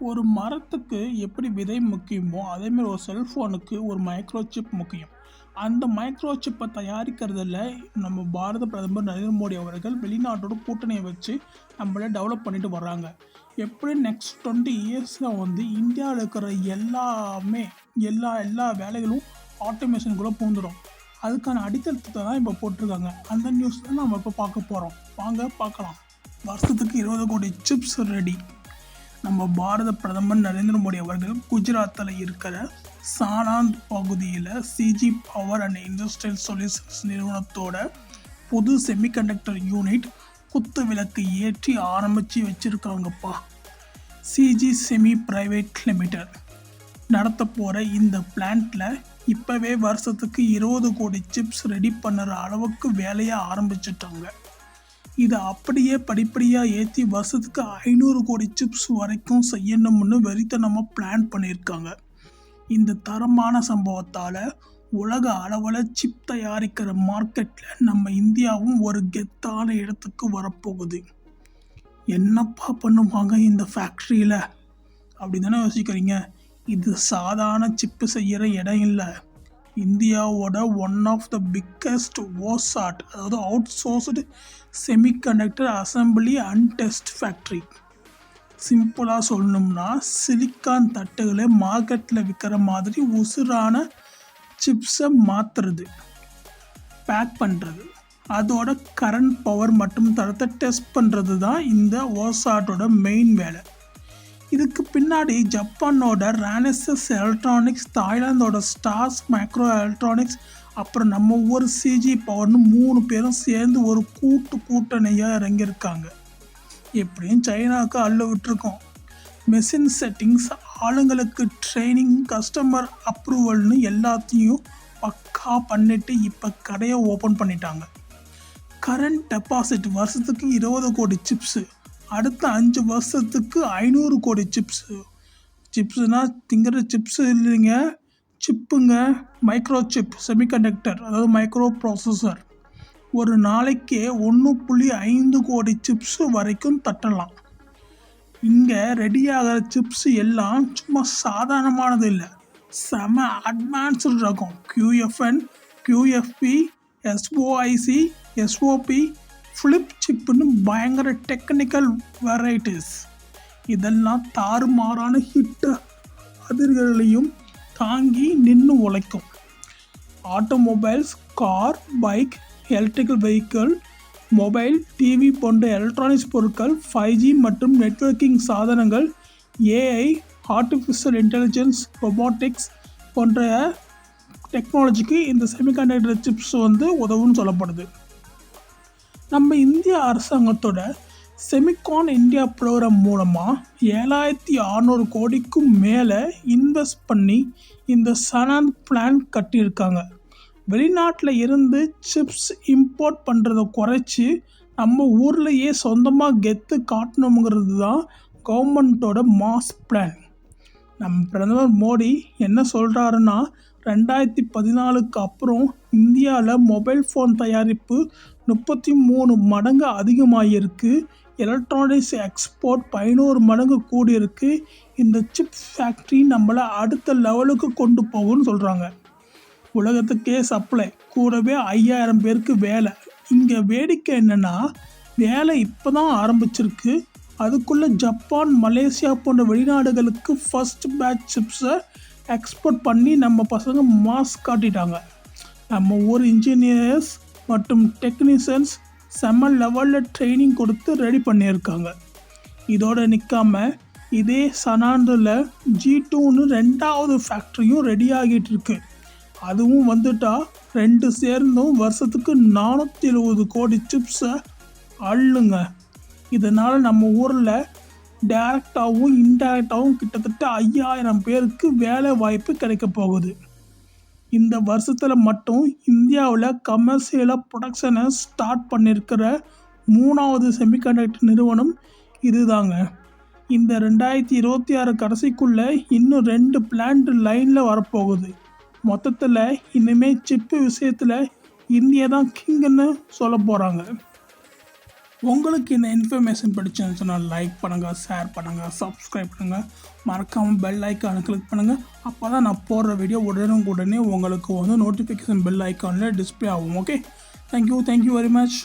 ஒரு மரத்துக்கு எப்படி விதை முக்கியமோ, அதேமாரி ஒரு செல்ஃபோனுக்கு ஒரு மைக்ரோசிப் முக்கியம். அந்த மைக்ரோசிப்பை தயாரிக்கிறதுல நம்ம பாரத பிரதமர் நரேந்திர மோடி அவர்கள் வெளிநாட்டோட கூட்டணியை வச்சு நம்மள டெவலப் பண்ணிட்டு வர்றாங்க. எப்படி நெக்ஸ்ட் 20 இயர்ஸில் இந்தியாவில் இருக்கிற எல்லாமே எல்லா எல்லா வேலைகளும் ஆட்டோமேஷனுக்குள்ளே பூந்துடும். அதுக்கான அடித்தளத்தை தான் இப்போ போட்டிருக்காங்க. அந்த நியூஸ் தான் நம்ம இப்போ பார்க்க போகிறோம். வாங்க பார்க்கலாம். வருஷத்துக்கு 20 கோடி சிப்ஸ் ரெடி. நம்ம பாரத பிரதமர் நரேந்திர மோடி அவர்கள் குஜராத்தில் இருக்கிற சானாந்த் பகுதியில் CG power and industrial solutions நிறுவனத்தோட புது செமிகண்டக்டர் யூனிட் குத்து விளக்கு ஏற்றி ஆரம்பித்து வச்சுருக்காங்கப்பா. சிஜி செமி பிரைவேட் லிமிடெட் நடத்த போகிற இந்த பிளான்ட்டில் இப்போவே வருஷத்துக்கு 20 கோடி சிப்ஸ் ரெடி பண்ணுற அளவுக்கு வேலையை ஆரம்பிச்சிட்டாங்க. இதை அப்படியே படிப்படியாக ஏற்றி வருஷத்துக்கு 500 கோடி சிப்ஸ் வரைக்கும் செய்யணும்னு வெறித்தனமாக பிளான் பண்ணியிருக்காங்க. இந்த தரமான சம்பவத்தால் உலக அளவில் சிப் தயாரிக்கிற மார்க்கெட்டில் நம்ம இந்தியாவும் ஒரு கெத்தான இடத்துக்கு வரப்போகுது. என்னப்பா பண்ணுவாங்க இந்த ஃபேக்ட்ரியில் அப்படி தானே யோசிக்கிறீங்க? இது சாதாரண சிப்பு செய்கிற இடம் இல்லை. இந்தியாவோட ஒன் ஆஃப் த பிக்கஸ்ட் ஓசாட், அதாவது out sourced semiconductor assembly and test factory. சிம்பிளாக சொல்லணும்னா சிலிக்கான் தட்டுகளை மார்க்கெட்டில் விற்கிற மாதிரி உசுரான சிப்ஸை மாற்றுறது, பேக் பண்ணுறது, அதோட கரண்ட் பவர் மற்றும் தரத்தை டெஸ்ட் பண்ணுறது தான் இந்த ஓசாட்டோட மெயின் வேலை. இதுக்கு பின்னாடி ஜப்பானோட ரானெசஸ் எலக்ட்ரானிக்ஸ், தாய்லாந்தோட ஸ்டார்ஸ் மைக்ரோ எலக்ட்ரானிக்ஸ், அப்புறம் நம்ம ஊர் சிஜி பவர்னு 3 பேரும் சேர்ந்து ஒரு கூட்டணியாக இறங்கியிருக்காங்க. எப்படியும் சைனாவுக்கு அள்ள விட்டுருக்கோம். மெஷின் செட்டிங்ஸ், ஆளுங்களுக்கு ட்ரைனிங், கஸ்டமர் அப்ரூவல்னு எல்லாத்தையும் பக்கா பண்ணிவிட்டு இப்போ கடையை ஓப்பன் பண்ணிட்டாங்க. கரண்ட் டெபாசிட் வருஷத்துக்கு 20 கோடி சிப்ஸு, அடுத்த 5 வருஷத்துக்கு 500 கோடி சிப்ஸு. சிப்ஸுனால் திங்கிற சிப்ஸு இல்லைங்க, சிப்புங்க. மைக்ரோ சிப் செமிகண்டக்டர், அதாவது மைக்ரோ ப்ராசஸர். ஒரு நாளைக்கே 1.5 கோடி சிப்ஸு வரைக்கும் தட்டலாம். இங்கே ரெடியாகிற சிப்ஸு எல்லாம் சும்மா சாதாரணமானது இல்லை, செம அட்வான்ஸ்டு ரகம். QFN, QFP, SOIC, SOP, flip சிப்புன்னு பயங்கர டெக்னிக்கல் வெரைட்டிஸ். இதெல்லாம் தாறுமாறான ஹிட்டு அதிர்களையும் தாங்கி நின்று உழைக்கும். Automobiles, car, bike, electrical vehicle, mobile, TV போன்ற எலக்ட்ரானிக்ஸ் பொருட்கள், 5G மற்றும் நெட்வொர்க்கிங் சாதனங்கள், AI, ஆர்டிஃபிஷியல் இன்டெலிஜென்ஸ், ரொபாட்டிக்ஸ் போன்ற டெக்னாலஜிக்கு இந்த செமிகண்டக்டர் சிப்ஸ் உதவுன்னு சொல்லப்படுது. நம்ம இந்திய அரசாங்கத்தோட செமிகான் இந்தியா ப்ரோக்ராம் மூலமாக 7600 கோடிக்கும் மேலே இன்வெஸ்ட் பண்ணி இந்த சானாந்த் பிளான் கட்டியிருக்காங்க. வெளிநாட்டில் இருந்து சிப்ஸ் இம்போர்ட் பண்ணுறதை குறைச்சி நம்ம ஊர்லேயே சொந்தமாக கெத்து காட்டணுங்கிறது தான் கவர்மெண்ட்டோட மாஸ் பிளான். நம்ம பிரதமர் மோடி என்ன சொல்கிறாருன்னா, 2014க்கு அப்புறம் இந்தியாவில் மொபைல் ஃபோன் தயாரிப்பு 33 மடங்கு அதிகமாகிருக்கு. எலக்ட்ரானிக்ஸ் எக்ஸ்போர்ட் 11 மடங்கு கூடியிருக்கு. இந்த சிப் ஃபேக்ட்ரி நம்மளை அடுத்த லெவலுக்கு கொண்டு போகும்னு சொல்கிறாங்க. உலகத்துக்கே சப்ளை, கூடவே 5000 பேருக்கு வேலை. இங்கே வேடிக்கை என்னென்னா, வேலை இப்போ தான் ஆரம்பிச்சிருக்கு. அதுக்குள்ளே ஜப்பான், மலேசியா போன்ற வெளிநாடுகளுக்கு ஃபர்ஸ்ட் பேட்ச் சிப்ஸை எக்ஸ்போர்ட் பண்ணி நம்ம பசங்க மாஸ் காட்டிட்டாங்க. நம்ம ஊர் இன்ஜினியர்ஸ் மற்றும் டெக்னீஷியன்ஸ் செம்ம லெவலில் ட்ரைனிங் கொடுத்து ரெடி பண்ணியிருக்காங்க. இதோடு நிற்காம இதே சனாந்தில் G2ன்னு 2வது ஃபேக்ட்ரியும் ரெடி ஆகிட்டு இருக்கு. அதுவும் வந்துட்டா 2 சேர்ந்தும் வருஷத்துக்கு 470 கோடி சிப்ஸை அள்ளுங்க. இதனால் நம்ம ஊரில் டைரக்டாகவும் இன்டைரக்டாகவும் கிட்டத்தட்ட 5000 பேருக்கு வேலை வாய்ப்பு கிடைக்க போகுது. இந்த வருஷத்தில் மட்டும் இந்தியாவில் கமர்ஷியலாக ப்ரொடக்ஷனை ஸ்டார்ட் பண்ணியிருக்கிற 3வது செமிகண்டக்டர் நிறுவனம் இதுதாங்க. இந்த 2026 கடைசிக்குள்ளே இன்னும் 2 பிளான்ட் லைனில் வரப்போகுது. மொத்தத்தில் இனிமேல் சிப்பு விஷயத்தில் இந்தியா தான் கிங்குன்னு சொல்ல போகிறாங்க. உங்களுக்கு இந்த இன்ஃபர்மேஷன் பிடிச்சிருந்துச்சுன்னா லைக் பண்ணுங்கள், ஷேர் பண்ணுங்கள், சப்ஸ்கிரைப் பண்ணுங்கள், மறக்காமல் பெல் ஐக்கானை கிளிக் பண்ணுங்கள். அப்போ தான் நான் போடுற வீடியோ உடனே உங்களுக்கு வந்து நோட்டிஃபிகேஷன் பெல் ஐக்கானில் டிஸ்பிளே ஆகும். Okay, thank you very much.